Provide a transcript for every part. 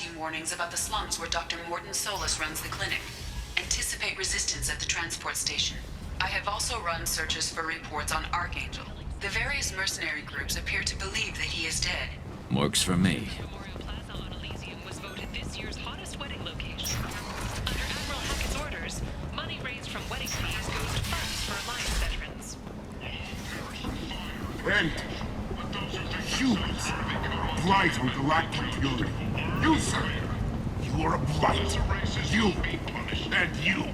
quarantine warnings about the slums where Dr. Morton Solus runs the clinic. Anticipate resistance at the transport station. I have also run searches for reports on Archangel. The various mercenary groups appear to believe that he is dead. Works for me. Memorial Plaza on Elysium was voted this year's hottest wedding location. Under Admiral Hackett's orders, money raised from wedding fees goes to funds for Alliance veterans. And humans, blight on galactic purity. You, sir, you are a blight. You, and you.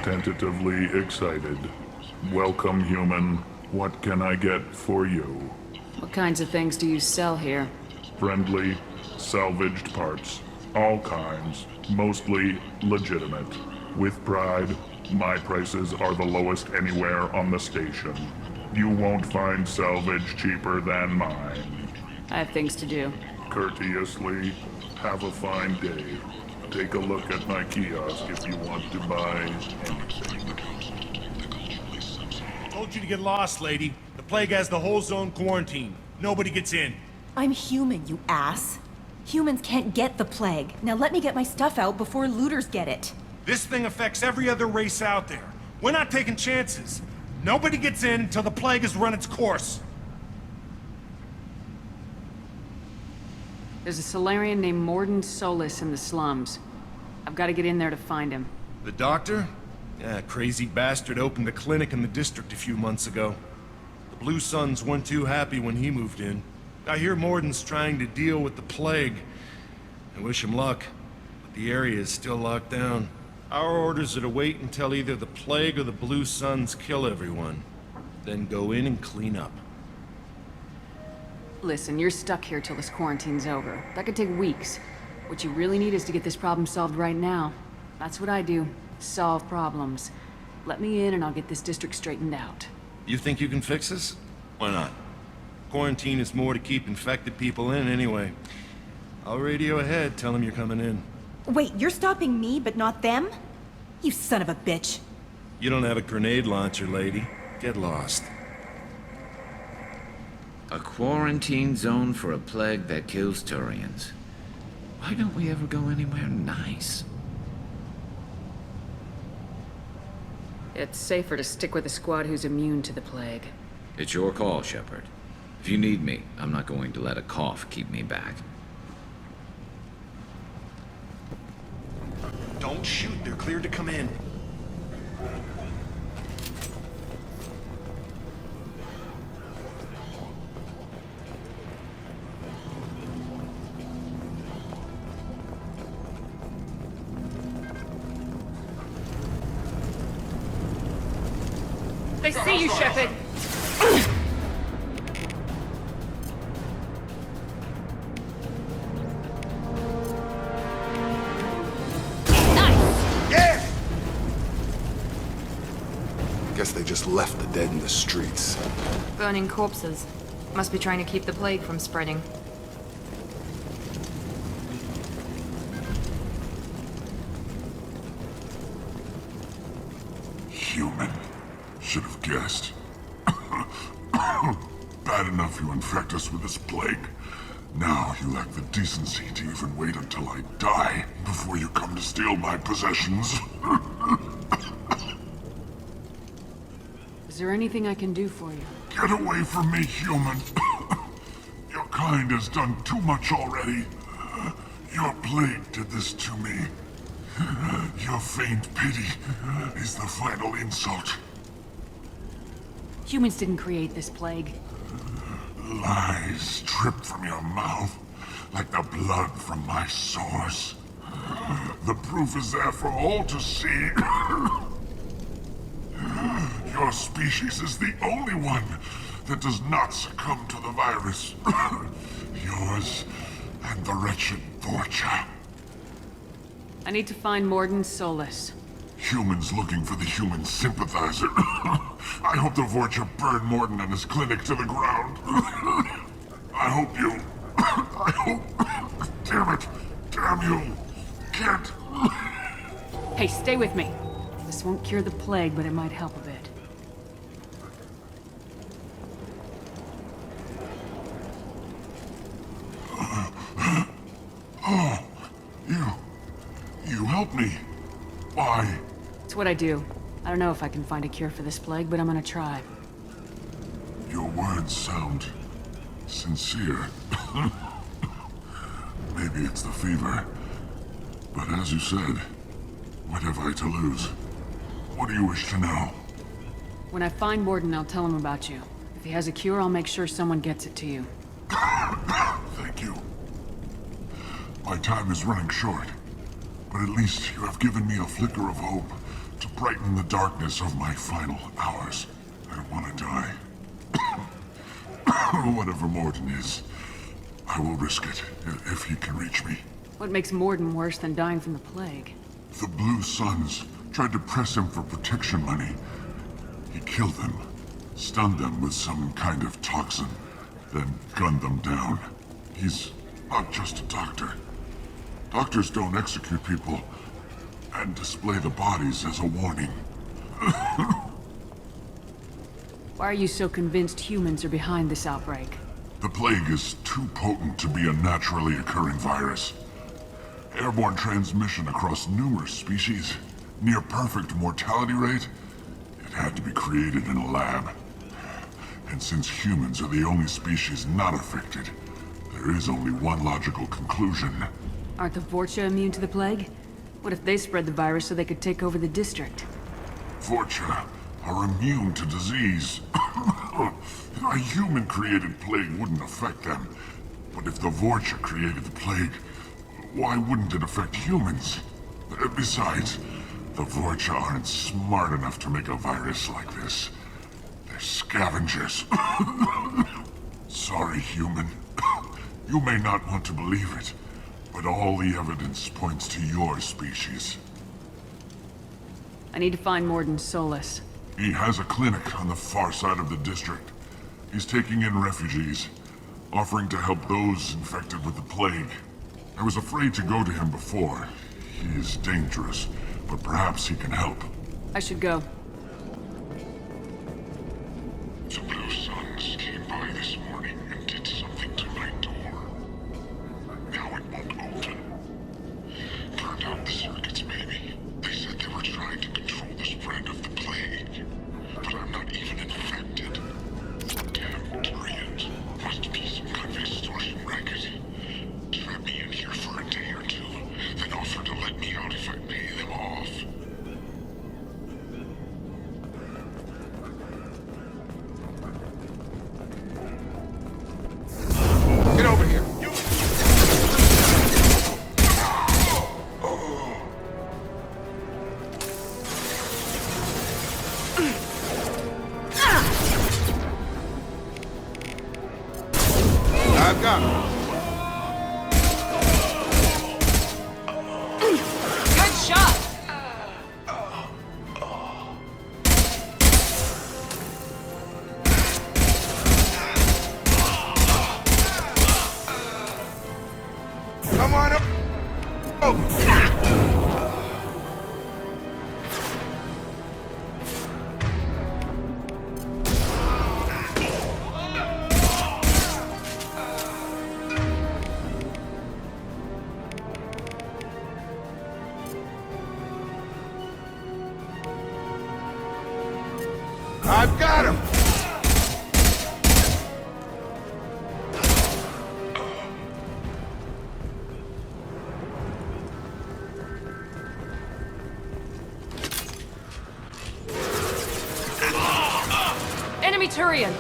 Tentatively excited. Welcome, human. What can I get for you? What kinds of things do you sell here? Friendly, salvaged parts. All kinds. Mostly legitimate. With pride, my prices are the lowest anywhere on the station. You won't find salvage cheaper than mine. I have things to do. Courteously, have a fine day. Take a look at my kiosk if you want to buy anything. Told you to get lost, lady. The plague has the whole zone quarantined. Nobody gets in. I'm human, you ass. Humans can't get the plague. Now let me get my stuff out before looters get it. This thing affects every other race out there. We're not taking chances. Nobody gets in until the plague has run its course. There's a Solarian named Morton Solus in the slums. I've got to get in there to find him. The doctor? Yeah, crazy bastard opened a clinic in the district a few months ago. The Blue Suns weren't too happy when he moved in. I hear Morton's trying to deal with the plague. I wish him luck, but the area is still locked down. Our orders are to wait until either the plague or the Blue Suns kill everyone. Then go in and clean up. Listen, you're stuck here till this quarantine's over. That could take weeks. What you really need is to get this problem solved right now. That's what I do. Solve problems. Let me in and I'll get this district straightened out. You think you can fix this? Why not? Quarantine is more to keep infected people in anyway. I'll radio ahead, tell them you're coming in. Wait, you're stopping me, but not them? You son of a bitch. You don't have a grenade launcher, lady. Get lost. A quarantine zone for a plague that kills Turians. Why don't we ever go anywhere nice? It's safer to stick with a squad who's immune to the plague. It's your call, Shepard. If you need me, I'm not going to let a cough keep me back. Don't shoot, they're cleared to come in. They see you, Shepard! Guess they just left the dead in the streets. Burning corpses. Must be trying to keep the plague from spreading. Human. Should have guessed. Bad enough you infect us with this plague. Now you lack the decency to even wait until I die before you come to steal my possessions. Is there anything I can do for you? Get away from me, human. Your kind has done too much already. Your plague did this to me. Your faint pity is the final insult. Humans didn't create this plague. Lies drip from your mouth like the blood from my sores. The proof is there for all to see. Your species is the only one that does not succumb to the virus. Yours and the wretched Vorcha. I need to find Morton Solus. Humans looking for the human sympathizer. I hope the Vorcha burn Morton and his clinic to the ground. I hope you... I hope... Damn it! Damn you! Can't... Hey, stay with me. This won't cure the plague, but it might help a bit. Help me. Why? It's what I do. I don't know if I can find a cure for this plague, but I'm gonna try. Your words sound sincere. Maybe it's the fever. But as you said, what have I to lose? What do you wish to know? When I find Morden, I'll tell him about you. If he has a cure, I'll make sure someone gets it to you. Thank you. My time is running short, but at least you have given me a flicker of hope to brighten the darkness of my final hours. I want to die. Whatever Morden is, I will risk it if he can reach me. What makes Morden worse than dying from the plague? The Blue Suns tried to press him for protection money. He killed them, stunned them with some kind of toxin, then gunned them down. He's not just a doctor. Doctors don't execute people and display the bodies as a warning. Why are you so convinced humans are behind this outbreak? The plague is too potent to be a naturally occurring virus. Airborne transmission across numerous species, near perfect mortality rate. It had to be created in a lab. And since humans are the only species not affected, there is only one logical conclusion. Aren't the Vorcha immune to the plague? What if they spread the virus so they could take over the district? Vorcha are immune to disease. A human-created plague wouldn't affect them. But if the Vorcha created the plague, why wouldn't it affect humans? Besides, the Vorcha aren't smart enough to make a virus like this. They're scavengers. Sorry, human. You may not want to believe it, but all the evidence points to your species. I need to find Morden Solus. He has a clinic on the far side of the district. He's taking in refugees, offering to help those infected with the plague. I was afraid to go to him before. He is dangerous, but perhaps he can help. I should go. The Blue Suns came by this morning and did something to my door. Now it won't open. Burned out the circuits, maybe. They said they were trying to control the spread of the plague. But I'm not even infected. Damn Turians. Must be some kind of extortion racket. Trap me in here for a day or two, then offer to let me out if I pay them off. Get over here. I've got him. Good shot! Come on up. I've got him. Enemy Turian!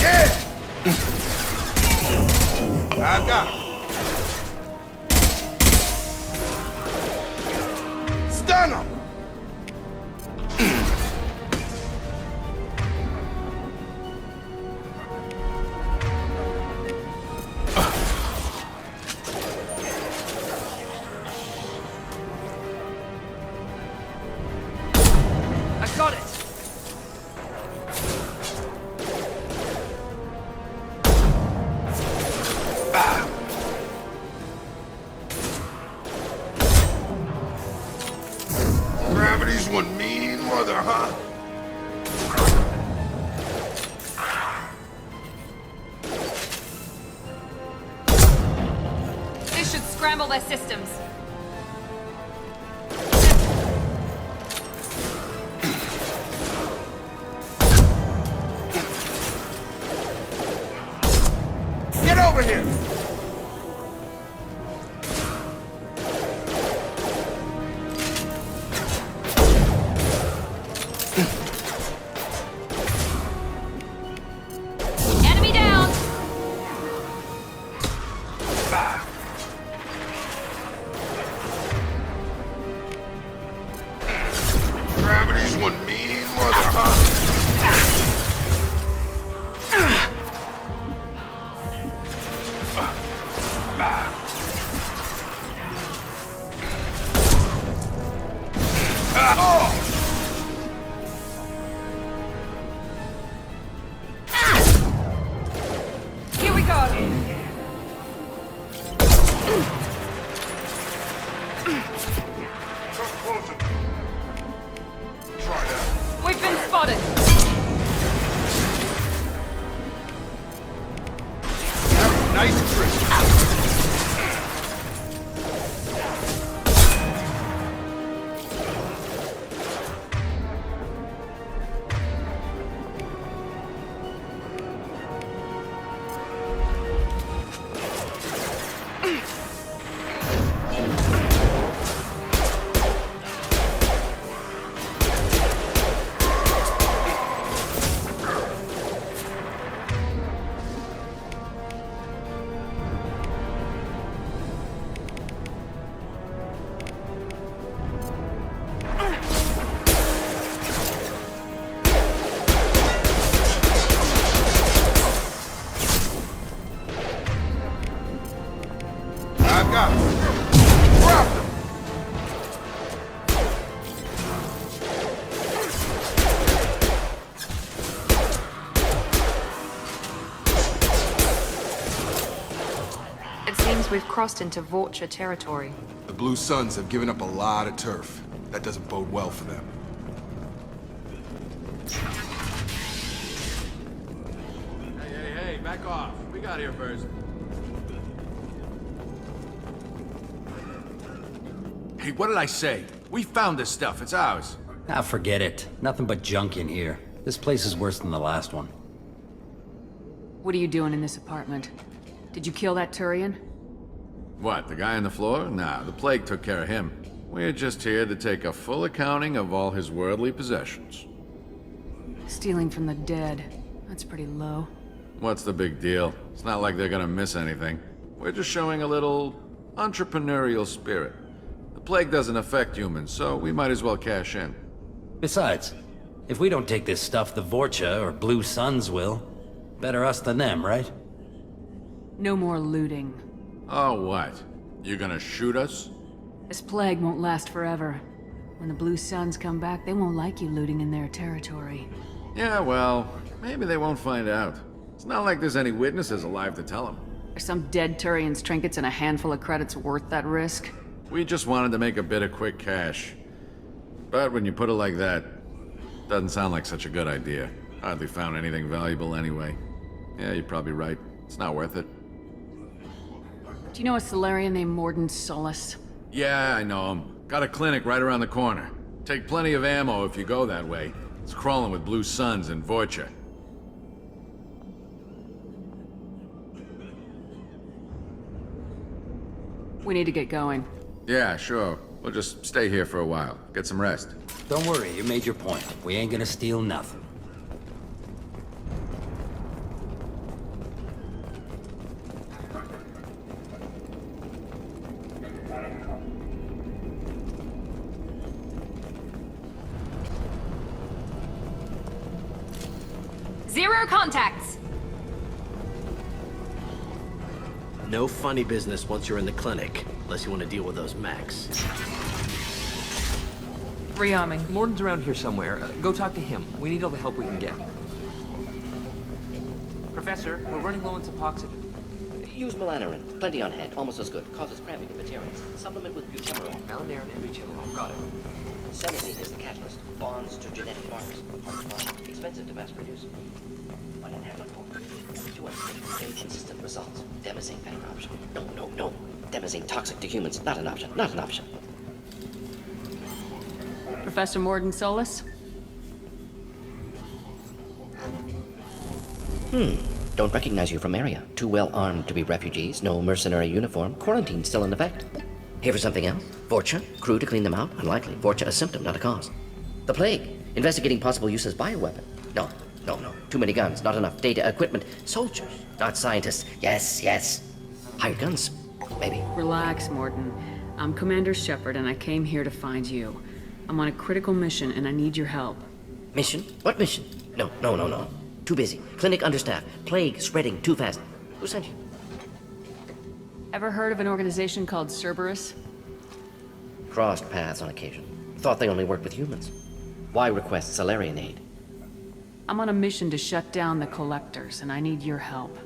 Yeah. I've got him. Stun him. I got it! Gravity's one mean mother, huh? This should scramble their systems. over here! Enemy down! Gravity's one mean mother, huh? Here we go! Come closer. Try that. We've been spotted! Nice trick. I've got him. Drop him. It seems we've crossed into Vulture territory. The Blue Suns have given up a lot of turf. That doesn't bode well for them. Hey, back off. We got here first. Hey, what did I say? We found this stuff. It's ours. Ah, forget it. Nothing but junk in here. This place is worse than the last one. What are you doing in this apartment? Did you kill that Turian? What, the guy on the floor? Nah, the plague took care of him. We're just here to take a full accounting of all his worldly possessions. Stealing from the dead. That's pretty low. What's the big deal? It's not like they're gonna miss anything. We're just showing a little entrepreneurial spirit. The plague doesn't affect humans, so we might as well cash in. Besides, if we don't take this stuff, the Vorcha or Blue Suns will. Better us than them, right? No more looting. Oh, what? You gonna shoot us? This plague won't last forever. When the Blue Suns come back, they won't like you looting in their territory. Yeah, well, maybe they won't find out. It's not like there's any witnesses alive to tell them. Are some dead Turian's trinkets and a handful of credits worth that risk? We just wanted to make a bit of quick cash. But when you put it like that, doesn't sound like such a good idea. Hardly found anything valuable anyway. Yeah, you're probably right. It's not worth it. Do you know a Solarian named Morden Solus? Yeah, I know him. Got a clinic right around the corner. Take plenty of ammo if you go that way. It's crawling with Blue Suns and Vorcha. We need to get going. Yeah, sure. We'll just stay here for a while. Get some rest. Don't worry, you made your point. We ain't gonna steal nothing. Zero contacts! No funny business once you're in the clinic, unless you want to deal with those mechs. Rearming. Morden's around here somewhere. Go talk to him. We need all the help we can get. Professor, we're running low on Suboxone. Use malanarin. Plenty on hand. Almost as good. Causes cramping in materials. Supplement with butyramine. Malanarin and butyramine. Got it. Senescine is the catalyst. Bonds to genetic markers. Expensive to mass produce. But inevitable. To get consistent results. Demazine better option. No. Demazine toxic to humans. Not an option. Not an option. Professor Morden Solus? Don't recognize you from area. Too well armed to be refugees, no mercenary uniform, quarantine still in effect. Here for something else? Vorcha? Crew to clean them out? Unlikely. Vorcha a symptom, not a cause. The plague? Investigating possible use as bioweapon? No. Too many guns, not enough data, equipment. Soldiers, not scientists. Yes. Hired guns, maybe. Relax, Morton. I'm Commander Shepard, and I came here to find you. I'm on a critical mission, and I need your help. Mission? What mission? No. Too busy. Clinic understaffed. Plague spreading too fast. Who sent you? Ever heard of an organization called Cerberus? Crossed paths on occasion. Thought they only worked with humans. Why request Salarian aid? I'm on a mission to shut down the Collectors, and I need your help.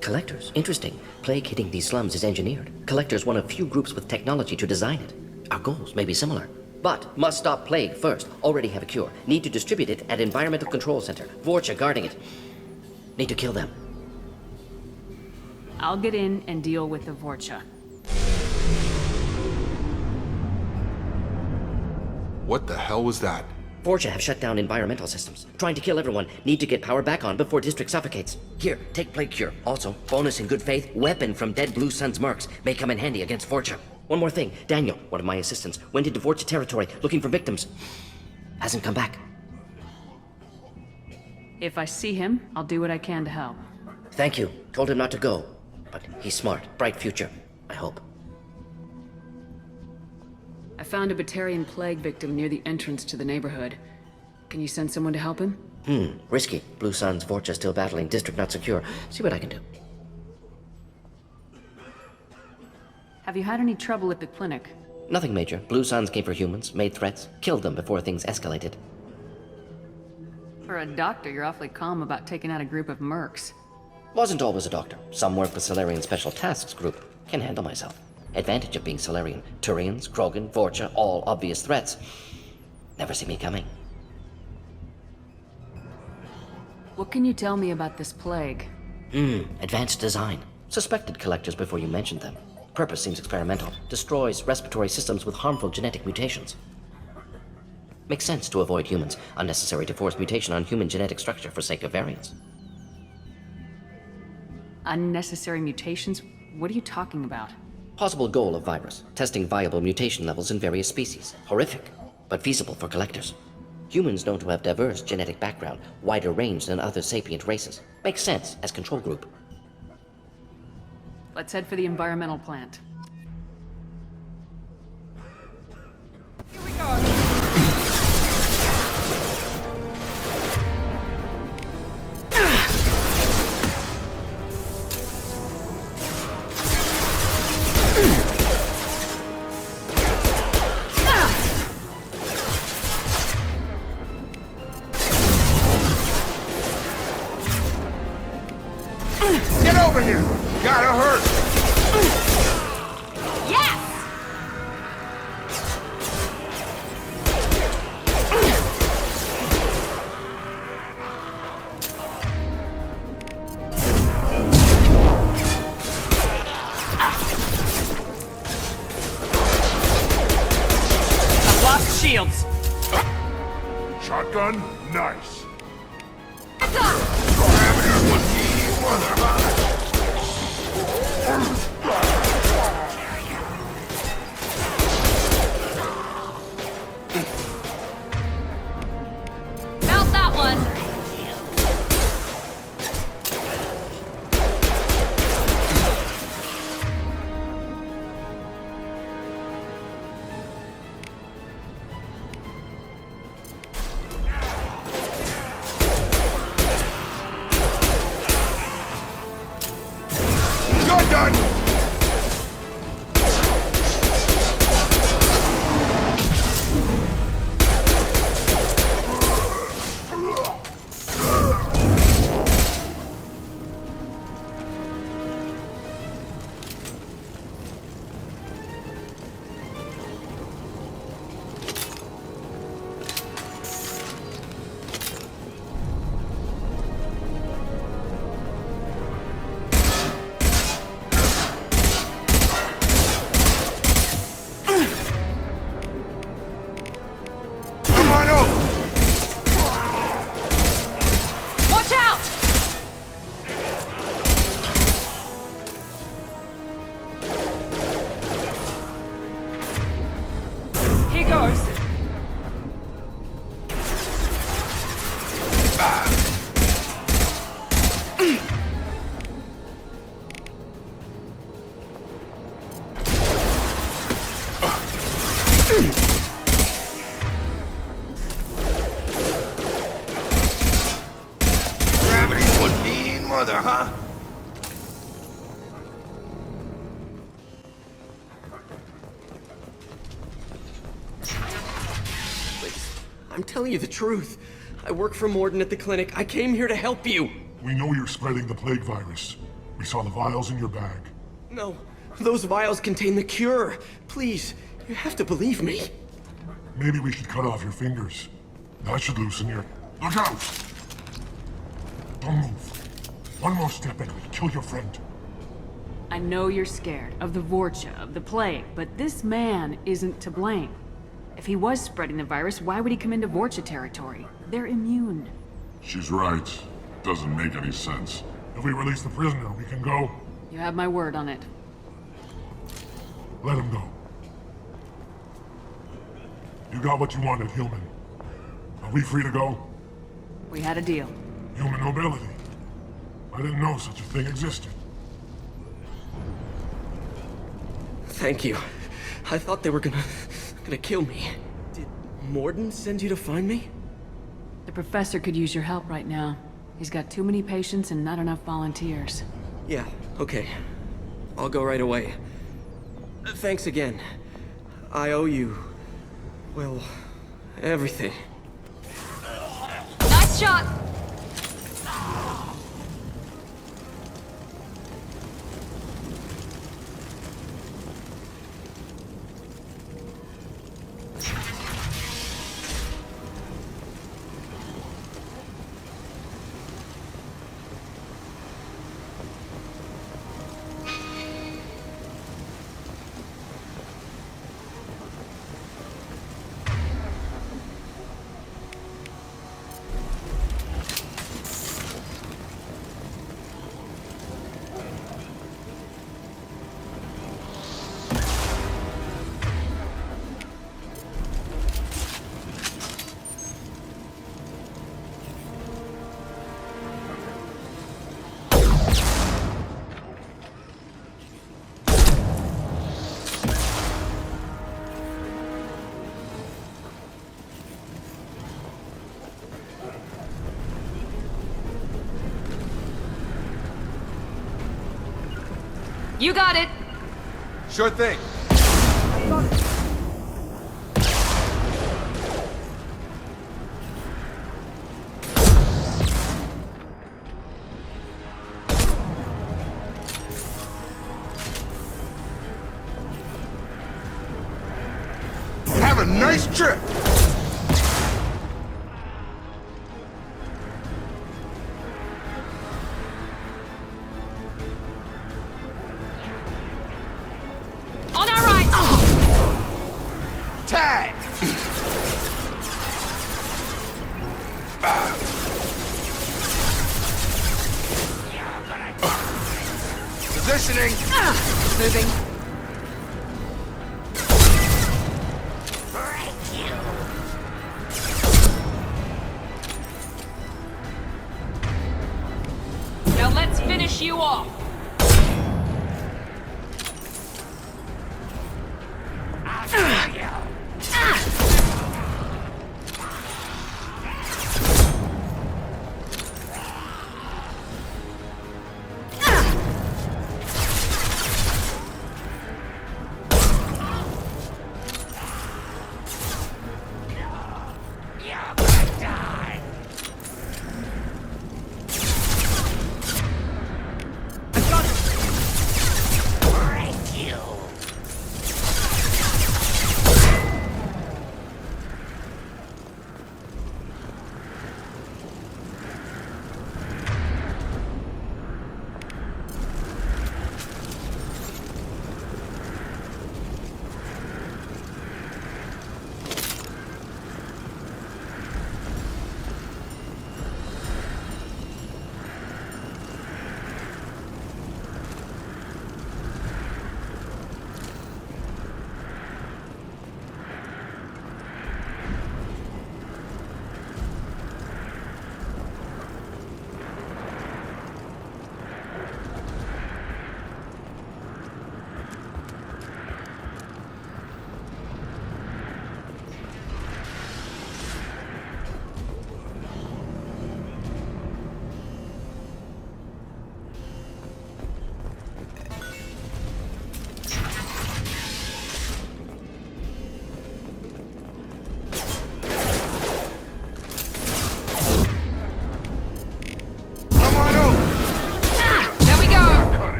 Collectors? Interesting. Plague hitting these slums is engineered. Collectors one of few groups with technology to design it. Our goals may be similar. But must stop plague first. Already have a cure. Need to distribute it at Environmental Control Center. Vorcha guarding it. Need to kill them. I'll get in and deal with the Vorcha. What the hell was that? Vorcha have shut down environmental systems. Trying to kill everyone. Need to get power back on before district suffocates. Here, take plague cure. Also, bonus in good faith, weapon from dead Blue Sun's mercs. May come in handy against Vorcha. One more thing. Daniel, one of my assistants, went into Vorcha territory looking for victims. Hasn't come back. If I see him, I'll do what I can to help. Thank you. Told him not to go. But he's smart. Bright future. I hope. I found a Batarian plague victim near the entrance to the neighborhood. Can you send someone to help him? Risky. Blue Sun's Vorcha still battling. District not secure. See what I can do. Have you had any trouble at the clinic? Nothing major. Blue Suns came for humans, made threats, killed them before things escalated. For a doctor, you're awfully calm about taking out a group of mercs. Wasn't always a doctor. Some work with Salarian Special Tasks Group. Can handle myself. Advantage of being Salarian. Turians, Krogan, Vorcha, all obvious threats. Never see me coming. What can you tell me about this plague? Advanced design. Suspected collectors before you mentioned them. Purpose seems experimental. Destroys respiratory systems with harmful genetic mutations. Makes sense to avoid humans. Unnecessary to force mutation on human genetic structure for sake of variance. Unnecessary mutations? What are you talking about? Possible goal of virus. Testing viable mutation levels in various species. Horrific, but feasible for collectors. Humans known to have diverse genetic background, wider range than other sapient races. Makes sense as control group. Let's head for the environmental plant. Here we go. Get over here! Gotta hurt! Yes! I've lost shields! Shotgun? Nice. Mount that one! Shotgun! mother, huh? Please, I'm telling you the truth. I work for Morden at the clinic. I came here to help you. We know you're spreading the plague virus. We saw the vials in your bag. No, those vials contain the cure. Please, you have to believe me. Maybe we should cut off your fingers. That should loosen your... Look out! Don't move. One more step and we'll kill your friend. I know you're scared of the Vorcha, of the plague, but this man isn't to blame. If he was spreading the virus, why would he come into Vorcha territory? They're immune. She's right. Doesn't make any sense. If we release the prisoner, we can go. You have my word on it. Let him go. You got what you wanted, human. Are we free to go? We had a deal. Human nobility. I didn't know such a thing existed. Thank you. I thought they were gonna kill me. Did Morden send you to find me? The professor could use your help right now. He's got too many patients and not enough volunteers. Yeah, okay. I'll go right away. Thanks again. I owe you... well, everything. Nice shot! You got it! Sure thing. Have a nice trip! On our right! Tag! Positioning! Moving. Now let's finish you off!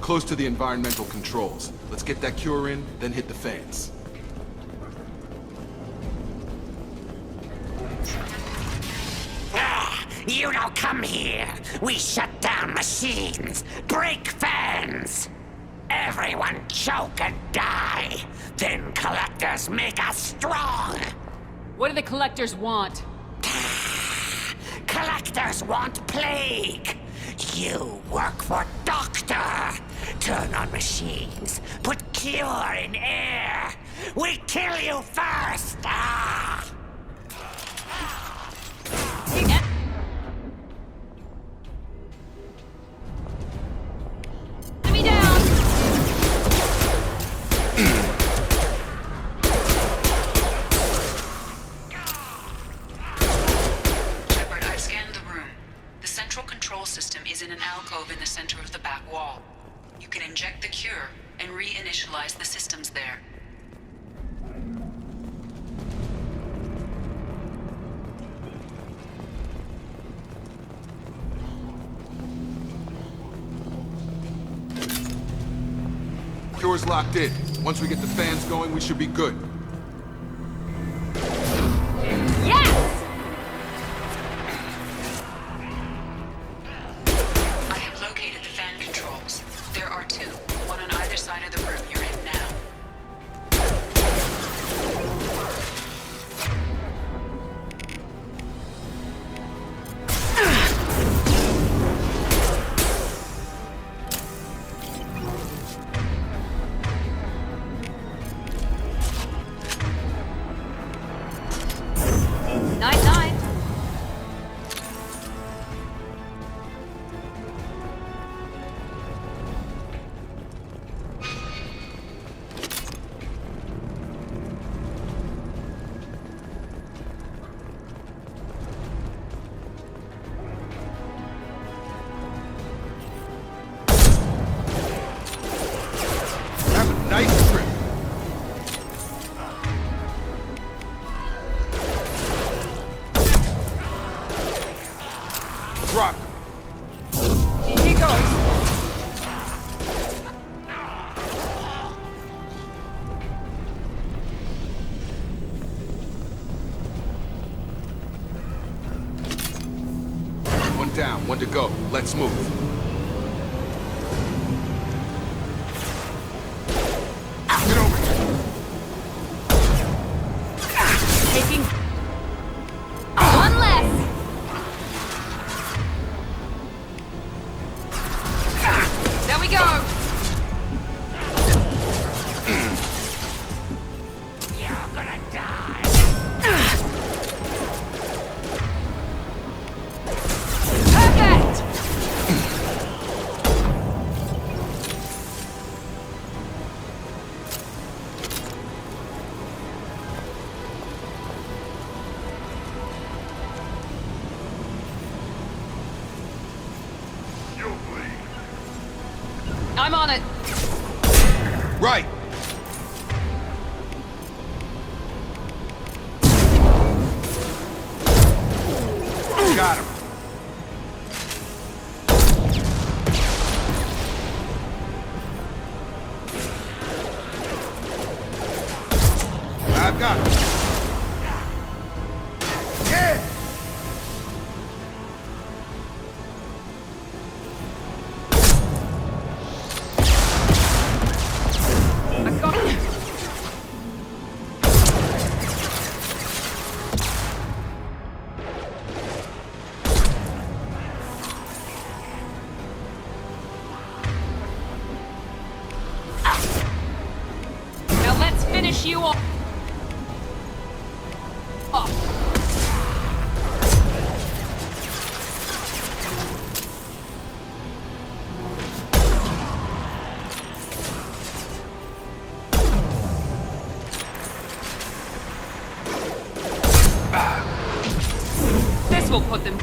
close to the environmental controls. Let's get that cure in, then hit the fans. You don't come here. We shut down machines, break fans. Everyone choke and die. Then collectors make us strong. What do the collectors want? Collectors want plague. You work for Doctor. Turn on machines. Put cure in air. We kill you first. Ah! Me down! Shepard, I've scanned the room. The central control system is in an alcove in the center of the back wall. You can inject the cure and reinitialize the systems there. Cure's locked in. Once we get the fans going, we should be good. I have located the fan controls. There are two, one on either side of the room you're in now. Night-night. Have a nice trip. Rock. Here he goes. One down, one to go. Let's move. Get over here. Taking... one less! There we go! You're gonna die. Perfect! You'll bleed. I'm on it. Right. Got him. I've got him. Yeah! I got it. Now let's finish you off. This will put them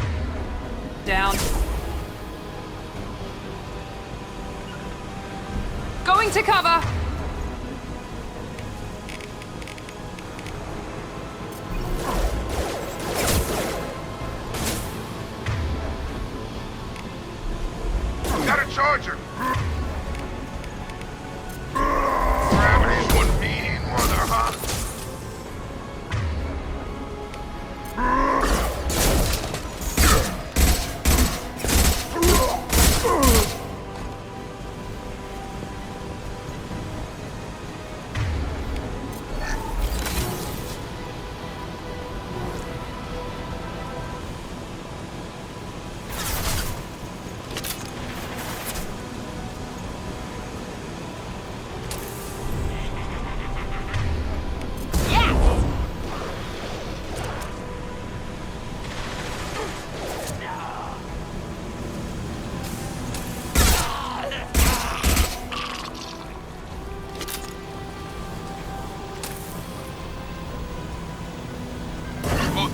down. Going to cover. Got a charger!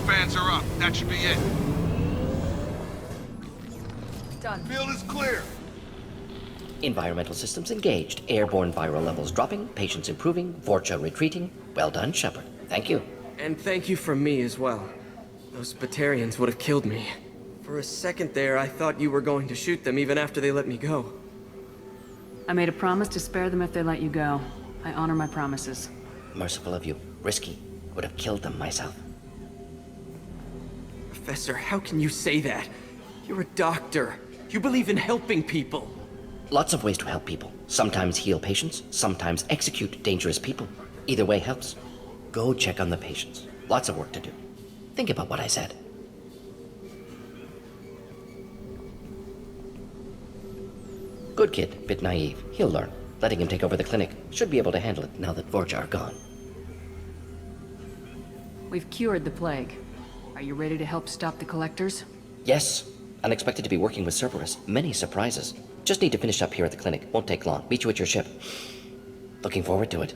fans are up. That should be it. Done. Field is clear. Environmental systems engaged. Airborne viral levels dropping. Patients improving. Vorcha retreating. Well done, Shepard. Thank you. And thank you from me as well. Those Batarians would have killed me. For a second there, I thought you were going to shoot them even after they let me go. I made a promise to spare them if they let you go. I honor my promises. Merciful of you. Risky. Would have killed them myself. Professor, how can you say that? You're a doctor. You believe in helping people. Lots of ways to help people. Sometimes heal patients, sometimes execute dangerous people. Either way helps. Go check on the patients. Lots of work to do. Think about what I said. Good kid, bit naive. He'll learn. Letting him take over the clinic. Should be able to handle it now that Vorcha are gone. We've cured the plague. Are you ready to help stop the collectors? Yes. Unexpected to be working with Cerberus. Many surprises. Just need to finish up here at the clinic. Won't take long. Meet you at your ship. Looking forward to it.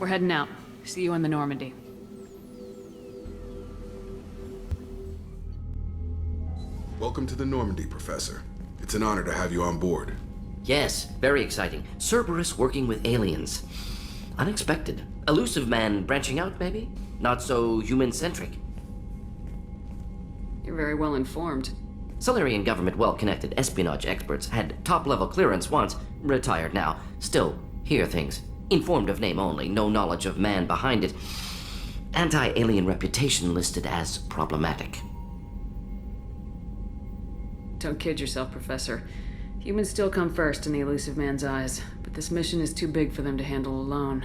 We're heading out. See you in the Normandy. Welcome to the Normandy, Professor. It's an honor to have you on board. Yes, very exciting. Cerberus working with aliens. Unexpected. Elusive man branching out, maybe? Not so human-centric. You're very well informed. Solarian government well-connected espionage experts had top-level clearance once, retired now. Still, hear things. Informed of name only, no knowledge of man behind it. Anti-alien reputation listed as problematic. Don't kid yourself, Professor. Humans still come first in the elusive man's eyes, but this mission is too big for them to handle alone.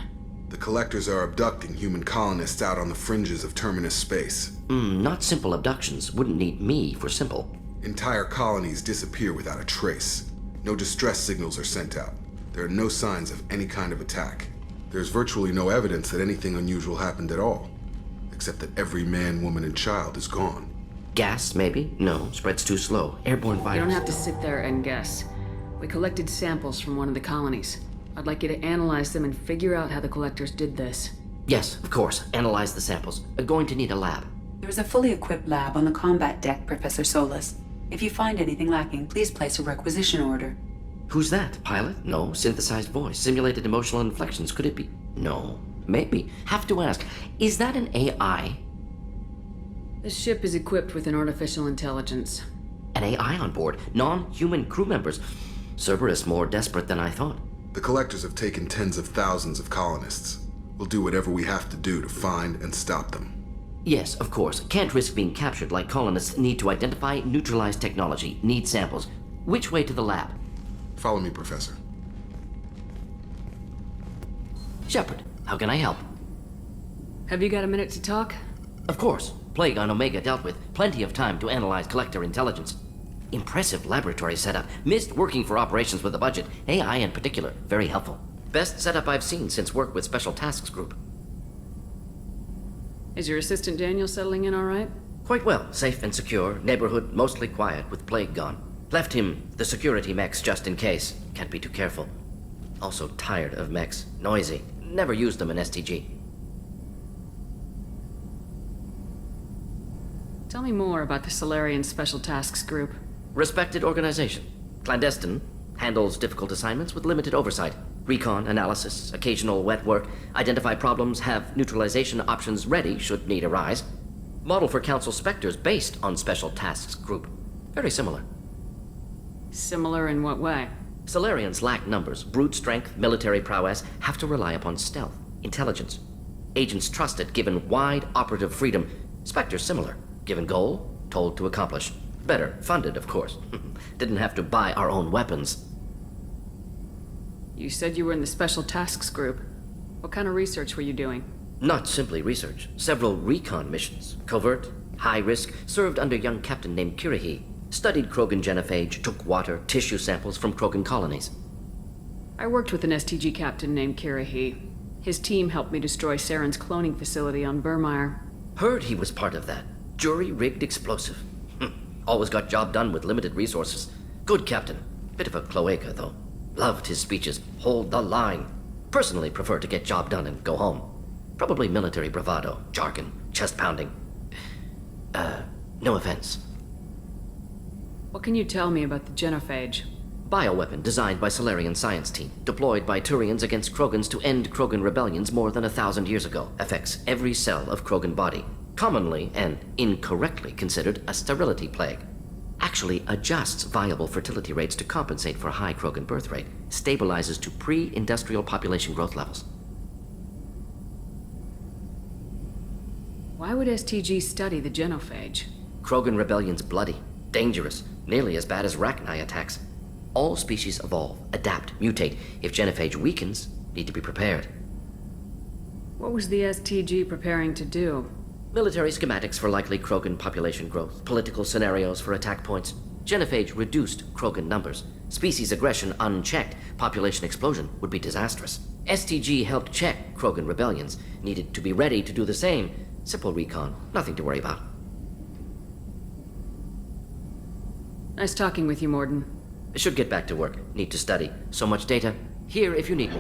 The Collectors are abducting human colonists out on the fringes of Terminus space. Not simple abductions. Wouldn't need me for simple. Entire colonies disappear without a trace. No distress signals are sent out. There are no signs of any kind of attack. There's virtually no evidence that anything unusual happened at all, except that every man, woman, and child is gone. Gas, maybe? No, spreads too slow. Airborne virus. You don't have to sit there and guess. We collected samples from one of the colonies. I'd like you to analyze them and figure out how the Collectors did this. Yes, of course. Analyze the samples. Going to need a lab. There's a fully equipped lab on the combat deck, Professor Solis. If you find anything lacking, please place a requisition order. Who's that? Pilot? No. Synthesized voice. Simulated emotional inflections. Could it be? No. Maybe. Have to ask. Is that an AI? This ship is equipped with an artificial intelligence. An AI on board. Non-human crew members. Cerberus more desperate than I thought. The Collectors have taken tens of thousands of colonists. We'll do whatever we have to do to find and stop them. Yes, of course. Can't risk being captured like colonists need to identify, neutralize technology, need samples. Which way to the lab? Follow me, Professor. Shepard, how can I help? Have you got a minute to talk? Of course. Plague on Omega dealt with. Plenty of time to analyze Collector intelligence. Impressive laboratory setup. Missed working for operations with a budget. AI in particular. Very helpful. Best setup I've seen since work with Special Tasks Group. Is your assistant Daniel settling in all right? Quite well. Safe and secure. Neighborhood mostly quiet with Plague gone. Left him the security mechs just in case. Can't be too careful. Also tired of mechs. Noisy. Never used them in STG. Tell me more about the Solarian Special Tasks Group. Respected organization. Clandestine. Handles difficult assignments with limited oversight. Recon, analysis, occasional wet work. Identify problems, have neutralization options ready should need arise. Model for Council Spectres based on Special Tasks Group. Very similar. Similar in what way? Solarians lack numbers, brute strength, military prowess, have to rely upon stealth, intelligence. Agents trusted, given wide operative freedom. Spectres similar. Given goal, told to accomplish. Better, funded, of course. Didn't have to buy our own weapons. You said you were in the Special Tasks Group. What kind of research were you doing? Not simply research. Several recon missions. Covert, high risk, served under a young captain named Kirahi. Studied Krogan genophage, took water, tissue samples from Krogan colonies. I worked with an STG captain named Kirahi. His team helped me destroy Saren's cloning facility on Burmire. Heard he was part of that. Jury-rigged explosive. Always got job done with limited resources. Good captain. Bit of a cloaca, though. Loved his speeches. Hold the line. Personally prefer to get job done and go home. Probably military bravado, jargon, chest pounding. No offense. What can you tell me about the genophage? Bioweapon designed by Solarian science team, deployed by Turians against Krogans to end Krogan rebellions more than 1,000 years ago. Affects every cell of Krogan body. Commonly and incorrectly considered a sterility plague. Actually adjusts viable fertility rates to compensate for a high Krogan birth rate. Stabilizes to pre-industrial population growth levels. Why would STG study the genophage? Krogan rebellion's bloody, dangerous, nearly as bad as Rachni attacks. All species evolve, adapt, mutate. If genophage weakens, need to be prepared. What was the STG preparing to do? Military schematics for likely Krogan population growth, political scenarios for attack points. Genophage reduced Krogan numbers. Species aggression unchecked, population explosion would be disastrous. STG helped check Krogan rebellions, needed to be ready to do the same. Simple recon, nothing to worry about. Nice talking with you, Morden. I should get back to work. Need to study. So much data. Here if you need me.